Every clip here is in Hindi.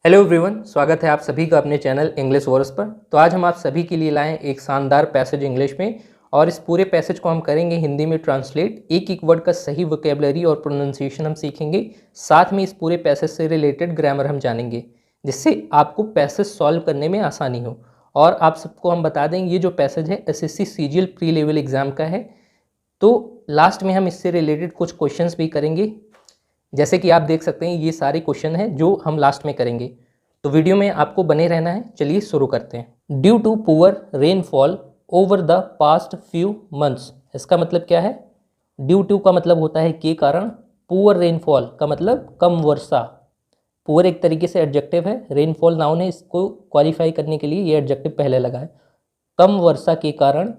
हेलो एवरीवन, स्वागत है आप सभी का अपने चैनल इंग्लिश वर्स पर। तो आज हम आप सभी के लिए लाए एक शानदार पैसेज इंग्लिश में, और इस पूरे पैसेज को हम करेंगे हिंदी में ट्रांसलेट। एक एक वर्ड का सही वोकेबलरी और प्रोनाउंसिएशन हम सीखेंगे, साथ में इस पूरे पैसेज से रिलेटेड ग्रामर हम जानेंगे, जिससे आपको पैसेज सॉल्व करने में आसानी हो। और आप सबको हम बता दें, ये जो पैसेज है SSC CGL pre level exam का है। तो लास्ट में हम इससे रिलेटेड कुछ क्वेश्चंस भी करेंगे, जैसे कि आप देख सकते हैं ये सारे क्वेश्चन हैं जो हम लास्ट में करेंगे। तो वीडियो में आपको बने रहना है। चलिए शुरू करते हैं। Due to poor rainfall over the past few months, इसका मतलब क्या है? ड्यू टू का मतलब होता है के कारण, पुअर रेनफॉल का मतलब कम वर्षा। पुअर एक तरीके से एडजेक्टिव है, रेनफॉल नाउन है, इसको क्वालिफाई करने के लिए ये एडजेक्टिव पहले लगा है। कम वर्षा के कारण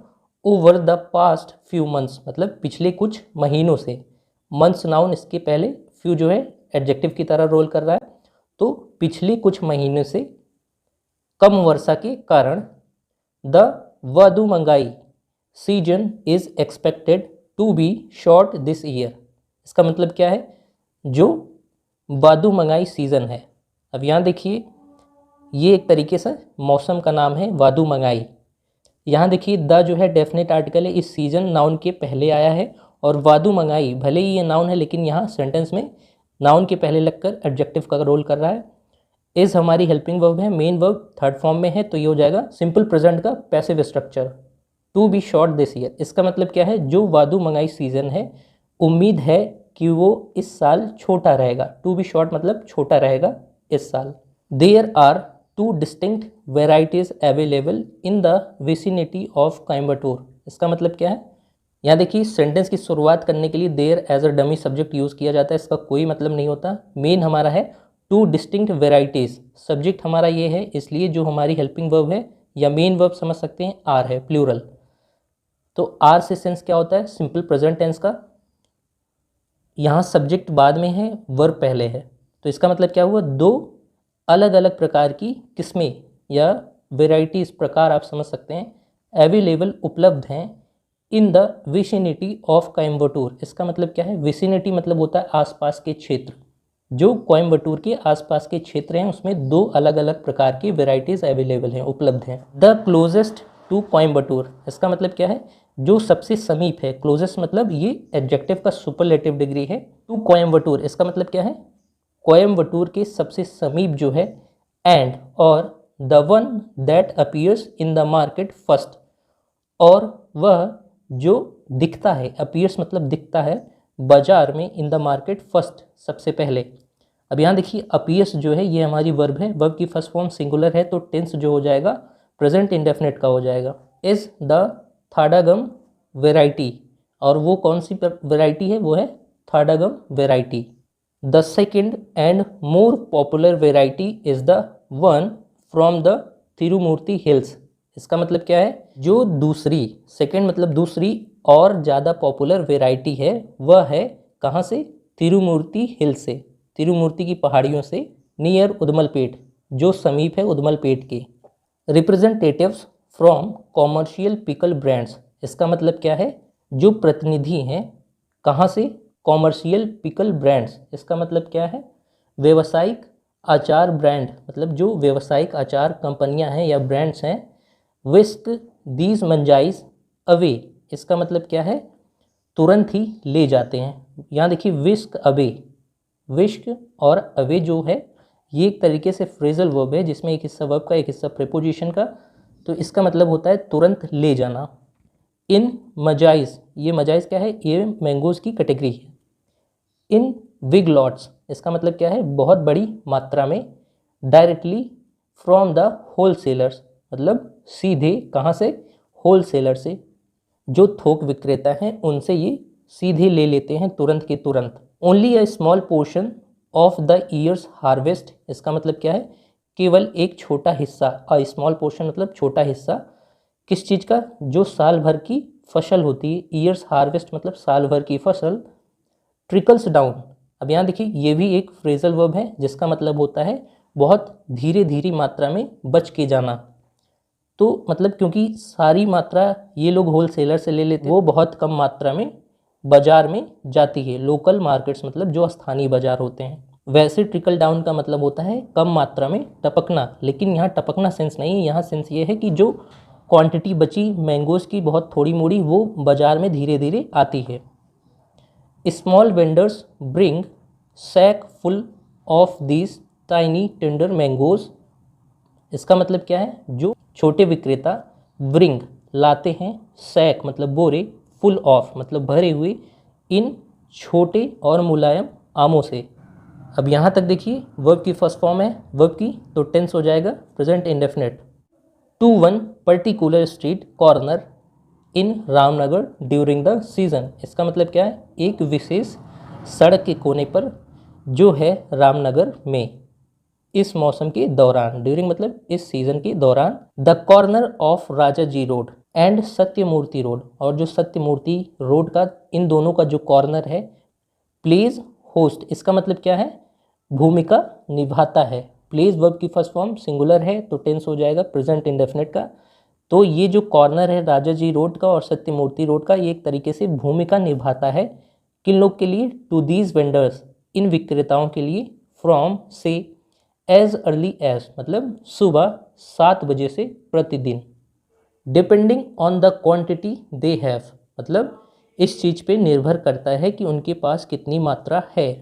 over the past few months मतलब पिछले कुछ महीनों से। मंथ्स नाउन, इसके पहले फ्यू जो है एडजेक्टिव की तरह रोल कर रहा है। तो पिछले कुछ महीनों से कम वर्षा के कारण the vadu mangai season is expected to be short this year. इसका मतलब क्या है? जो वादू मंगाई सीज़न है, अब यहाँ देखिए ये एक तरीके से मौसम का नाम है वादू मंगाई। यहाँ देखिए द जो है डेफिनेट आर्टिकल है, इस सीजन नाउन के पहले आया है, और वादू मंगाई भले ही ये नाउन है लेकिन यहाँ सेंटेंस में नाउन के पहले लगकर एडजेक्टिव का रोल कर रहा है। इज हमारी हेल्पिंग वर्ब है, मेन वर्ब थर्ड फॉर्म में है, तो ये हो जाएगा सिंपल प्रेजेंट का passive structure. To be short this year, इसका मतलब क्या है? जो वादू मंगाई सीजन है, उम्मीद है कि वो इस साल छोटा रहेगा। टू बी शॉर्ट मतलब छोटा रहेगा इस साल। There are two distinct varieties available in the vicinity of Coimbatore, इसका मतलब क्या है? यहाँ देखिए सेंटेंस की शुरुआत करने के लिए there as a dummy subject use किया जाता है, इसका कोई मतलब नहीं होता। मेन हमारा है टू डिस्टिंक्ट वेराइटीज़, सब्जेक्ट हमारा ये है, इसलिए जो हमारी हेल्पिंग वर्ब है या मेन वर्ब समझ सकते हैं आर है, प्लूरल। तो आर से सेंस क्या होता है? सिंपल प्रेजेंट टेंस का। यहाँ सब्जेक्ट बाद में है, वर्ब पहले है, तो इसका मतलब क्या हुआ? दो अलग अलग प्रकार की किस्में या वेराइटीज़, प्रकार आप समझ सकते हैं, अवेलेबल उपलब्ध हैं इन द विसिनिटी ऑफ कोयम्बटूर। इसका मतलब क्या है? विसिनिटी मतलब होता है आसपास के क्षेत्र। जो कोयम्बटूर के आसपास के क्षेत्र हैं उसमें दो अलग अलग प्रकार की वेराइटीज़ अवेलेबल हैं, उपलब्ध हैं। द क्लोजेस्ट टू कोयम्बटूर, इसका मतलब क्या है? जो सबसे समीप है। क्लोजेस्ट मतलब ये एडजेक्टिव का सुपरलेटिव डिग्री है। टू कोयम्बटूर, इसका मतलब क्या है? कोयम्बटूर के सबसे समीप जो है। एंड और the one that appears in the market first, और वह जो दिखता है, अपीयर्स मतलब दिखता है, बाजार में, इन द मार्केट फर्स्ट सबसे पहले। अब यहाँ देखिए अपीयर्स जो है ये हमारी वर्ब है, वर्ब की फर्स्ट फॉर्म सिंगुलर है, तो टेंस जो हो जाएगा प्रेजेंट इंडेफिनिट का हो जाएगा। इज द थाडागम वेराइटी, और वो कौन सी वेराइटी है? वो है Thadagam variety. The second and more popular variety is the one from the Thirumurthy hills, इसका मतलब क्या है? जो दूसरी, सेकेंड मतलब दूसरी और ज़्यादा पॉपुलर वेराइटी है, वह है कहाँ से? तिरुमूर्ति हिल से, तिरुमूर्ति की पहाड़ियों से, नियर उदमलपेट, जो समीप है उदमलपेट के। Representatives from commercial pickle brands, इसका मतलब क्या है? जो प्रतिनिधि हैं कहाँ से? कॉमर्शियल पिकल ब्रांड्स, इसका मतलब क्या है? व्यावसायिक अचार ब्रांड, मतलब जो व्यावसायिक अचार कंपनियां हैं या ब्रांड्स हैं। विस्क दीज मंजाइज अवे, इसका मतलब क्या है? तुरंत ही ले जाते हैं। यहाँ देखिए विस्क अवे, विस्क और अवे जो है ये एक तरीके से फ्रेजल वर्ब है, जिसमें एक हिस्सा वर्ब का एक हिस्सा प्रीपोजिशन का, तो इसका मतलब होता है तुरंत ले जाना। इन मजाइज, ये मजाइज क्या है? ये मैंगोज की कैटेगरी है। इन बिग लॉट्स, इसका मतलब क्या है? बहुत बड़ी मात्रा में। डायरेक्टली फ्रॉम द होलसेलर्स, मतलब सीधे कहाँ से? होलसेलर से, जो थोक विक्रेता हैं उनसे ये सीधे ले लेते हैं तुरंत के तुरंत। Only a small portion of the years harvest, इसका मतलब क्या है? केवल एक छोटा हिस्सा, अ स्मॉल पोर्शन मतलब छोटा हिस्सा, किस चीज़ का? जो साल भर की फसल होती है। ईयर्स हार्वेस्ट मतलब साल भर की फसल। ट्रिकल्स डाउन, अब यहाँ देखिए ये भी एक फ्रेजल वर्ब है, जिसका मतलब होता है बहुत धीरे धीरे मात्रा में बच के जाना। तो मतलब क्योंकि सारी मात्रा ये लोग होलसेलर से ले लेते हैं, वो बहुत कम मात्रा में बाजार में जाती है। लोकल मार्केट्स मतलब जो स्थानीय बाजार होते हैं। वैसे ट्रिकल डाउन का मतलब होता है कम मात्रा में टपकना, लेकिन यहाँ टपकना सेंस नहीं है, यहाँ सेंस ये है कि जो क्वांटिटी बची मैंगोज़ की बहुत थोड़ी मोड़ी वो बाज़ार में धीरे धीरे आती है। Small vendors bring sack full of these tiny tender mangoes. इसका मतलब क्या है, जो छोटे विक्रेता ब्रिंग लाते हैं, सैक मतलब बोरे, फुल ऑफ मतलब भरे हुए, इन छोटे और मुलायम आमों से। अब यहाँ तक देखिए वर्ब की फर्स्ट फॉर्म है वर्ब की, तो टेंस हो जाएगा present indefinite. To one particular street corner in Ramnagar during the season. इसका मतलब क्या है, एक विशेष सड़क के कोने पर जो है रामनगर में इस मौसम के दौरान, ड्यूरिंग मतलब इस सीज़न के दौरान। The corner of Rajaji road and Sathyamurthy road, और जो सत्यमूर्ति रोड का, इन दोनों का जो कॉर्नर है, प्लेज होस्ट। इसका मतलब क्या है, भूमिका निभाता है। प्लेज वर्ब की फर्स्ट फॉर्म सिंगुलर है तो टेंस हो जाएगा प्रेजेंट इंडेफिनिट का। तो ये जो कॉर्नर है राजा जी रोड का और सत्यमूर्ति रोड का, ये एक तरीके से भूमिका निभाता है किन लोग के लिए, टू दीज वेंडर्स, इन विक्रेताओं के लिए, फ्रॉम से एज अर्ली एज मतलब सुबह 7 बजे से प्रतिदिन, depending on the quantity they have मतलब इस चीज़ पे निर्भर करता है कि उनके पास कितनी मात्रा है।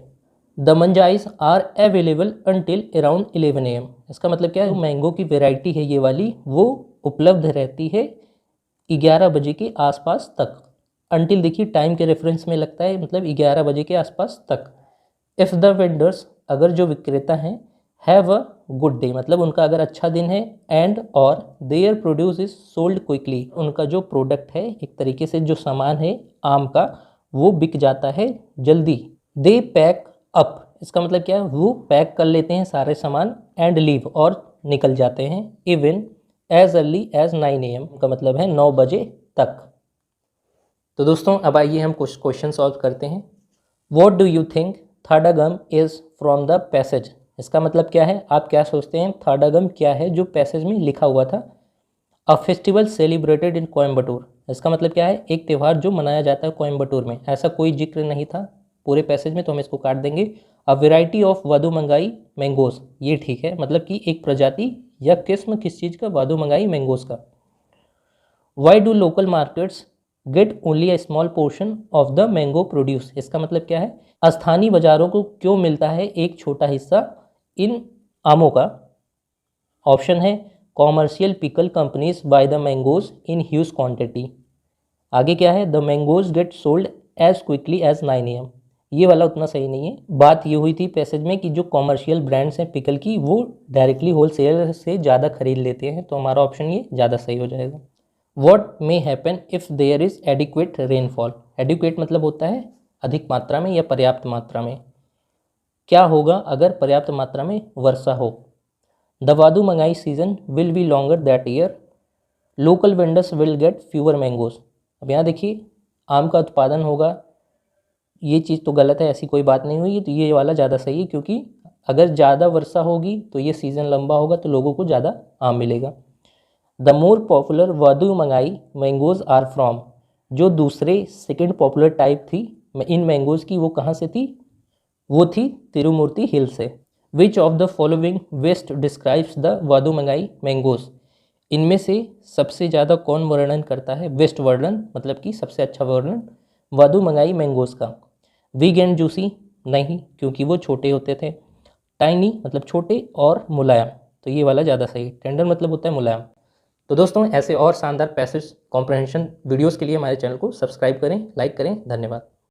The mangoes are available until around 11 AM। इसका मतलब क्या है, मैंगो की वेराइटी है ये वाली, वो उपलब्ध रहती है 11 बजे के आसपास तक। अनटिल देखिए टाइम के रेफरेंस में लगता है, मतलब 11 बजे के आसपास तक। इफ़ द वेंडर्स, अगर जो विक्रेता हैं, हैव अ गुड डे मतलब उनका अगर अच्छा दिन है, एंड और there produce is sold quickly, उनका जो प्रोडक्ट है, एक तरीके से जो सामान है आम का, वो बिक जाता है जल्दी। दे पैक अप, इसका मतलब क्या है, वो पैक कर लेते हैं सारे सामान, एंड लीव और निकल जाते हैं, even as early as 9 AM का मतलब है 9 बजे तक। तो दोस्तों अब आइए हम कुछ क्वेश्चन सॉल्व करते हैं। What do you think Thadagam is from the passage. इसका मतलब क्या है, आप क्या सोचते हैं थाडागम क्या है जो पैसेज में लिखा हुआ था। A festival celebrated in Coimbatore, इसका मतलब क्या है, एक त्यौहार जो मनाया जाता है कोयम्बटूर में। ऐसा कोई जिक्र नहीं था पूरे पैसेज में, तो हम इसको काट देंगे। अ वेराइटी ऑफ वादुमंगाई मैंगोज, ये ठीक है, मतलब कि एक प्रजाति या किस्म किस चीज़ का, वादुमंगाई मैंगोज का। Why do local markets get only a small portion of the mango produce, इसका मतलब क्या है, स्थानीय बाजारों को क्यों मिलता है एक छोटा हिस्सा इन आमों का। ऑप्शन है commercial pickle companies buy the mangoes in huge quantity. आगे क्या है, the mangoes get sold as quickly as 9 AM। ये वाला उतना सही नहीं है। बात ये हुई थी पैसेज में कि जो कॉमर्शियल ब्रांड्स हैं पिकल की, वो डायरेक्टली होलसेलर से ज़्यादा खरीद लेते हैं, तो हमारा ऑप्शन ये ज़्यादा सही हो जाएगा। What may happen if there is adequate rainfall. Adequate मतलब होता है अधिक मात्रा में या पर्याप्त मात्रा में। क्या होगा अगर पर्याप्त मात्रा में वर्षा हो। The vadumangai season will be longer that year. Local vendors will get fewer mangoes. अब यहाँ देखिए आम का उत्पादन होगा, ये चीज़ तो गलत है, ऐसी कोई बात नहीं हुई, तो ये वाला ज़्यादा सही है, क्योंकि अगर ज़्यादा वर्षा होगी तो ये सीज़न लंबा होगा तो लोगों को ज़्यादा आम मिलेगा। The more popular vadumangai mangoes are from, जो दूसरे सेकेंड पॉपुलर टाइप थी इन मैंगोज की, वो कहाँ से थी, वो थी तिरुमूर्ति हिल से। Which of the following best describes the vadumangai mangoes, इनमें से सबसे ज़्यादा कौन वर्णन करता है, वेस्ट वर्णन मतलब कि सबसे अच्छा वर्णन वादुमंगाई मैंगोज का। बिग एंड जूसी, नहीं, क्योंकि वो छोटे होते थे। टाइनी मतलब छोटे, और मुलायम, तो ये वाला ज़्यादा सही। टेंडर मतलब होता है मुलायम। तो दोस्तों ऐसे और शानदार पैसेज कॉम्प्रहेंशन वीडियोस के लिए हमारे चैनल को सब्सक्राइब करें, लाइक करें। धन्यवाद।